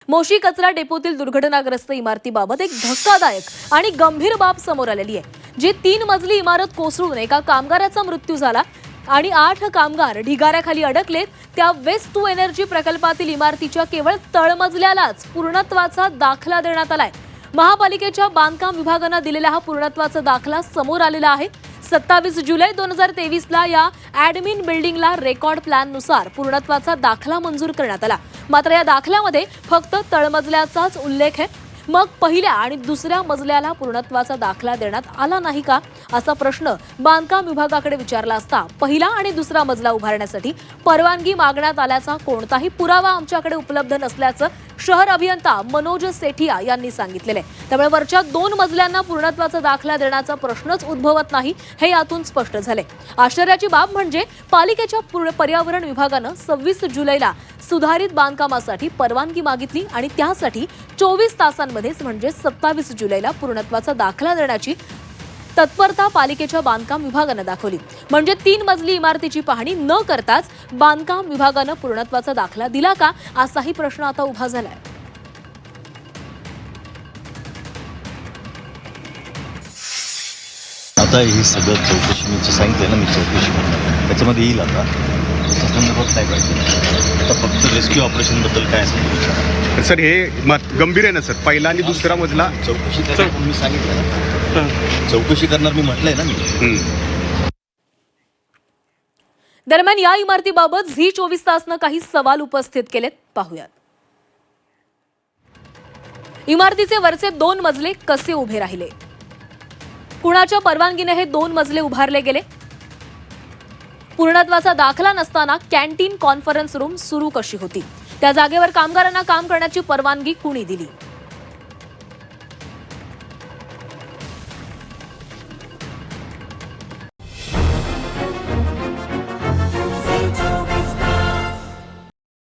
मोशी कचरा डेपोतील दुर्घटनाग्रस्त इमारतीबाबत एक धक्कादायक आणि गंभीर बाब समोर आलेली आहे। जी 3 मजली इमारत कोसळून एका कामगाराचा मृत्यू झाला आणि 8 कामगार ढिगाऱ्याखाली अडकलेत। त्या वेस्ट टू एनर्जी प्रकल्पातील इमारतीच्या केवळ तळमजल्यालाच पूर्णत्वाचा दाखला देण्यात आलाय। महापालिकेच्या बांधकाम विभागाने दिलेला हा पूर्णत्वाचा दाखला समोर आलेला आहे। 27 जुलै 2023 ला या ॲडमिन बिल्डिंगला रेकॉर्ड प्लॅन नुसार पूर्णत्वाचा दाखला मंजूर करण्यात आला। मात्र या दाखल्यामध्ये फक्त तळमजल्याचाच उल्लेख आहे। मग पहिल्या आणि दुसऱ्या मजल्याला पूर्णत्वाचा दाखला देण्यात आला नाही का असा प्रश्न बांधकाम विभागाकडे विचारला असता पहिला आणि दुसरा मजला उभारण्यासाठी परवानगी मागण्यात आल्याचा कोणताही पुरावा आमच्याकडे उपलब्ध नसल्याचं शहर अभियंता मनोज सेठिया यांनी सांगितलेले। त्यामुळे वरच्या 2 मजल्यांना पूर्णत्वाचा दाखला देण्याचा प्रश्नच उद्भवत नाही हे यातून स्पष्ट झाले। आश्चर्याची बाब म्हणजे पालिकेच्या पर्यावरण विभागानं 26 जुलैला सुधारित बांधकामासाठी परवानगी मागितली आणि त्यासाठी 24 तासांमध्येच म्हणजे 27 जुलैला पूर्णत्वाचा दाखला देण्याची तत्परता पालिकेच्या बांधकाम विभागाने दाखवली। म्हणजे 3 मजली इमारतीची पाहणी न करताच बांधकाम विभागाने पूर्णत्वाचा दाखला दिला का असाही प्रश्न आता उभा झालाय। आता ही सगळं चौकशी मी सांगितलं ना, मी चौकशी करणार त्याच्यामध्ये येईल। आता संदर्भात काय पाहिजे आता फक्त रेस्क्यू ऑपरेशनबद्दल काय सांगितलं सर? हे गंभीर आहे ना सर, पहिला आणि दुसरा मजला चौकशी करणार मी सांगितलं ना, चौकशी करणार मी म्हटलंय ना मी। दरम्यान या इमारतीबाबत झी 24 तासनं काही सवाल उपस्थित केलेत, पाहूयात। इमारतीचे वरचे 2 मजले कसे उभे राहिले? कुणाच्या परवानगीने हे 2 मजले उभारले गेले? पूर्णत्वाचा दाखला नसताना कॅन्टीन कॉन्फरन्स रूम सुरू कशी होती? त्या जागेवर कामगारांना काम करण्याची परवानगी कुणी दिली?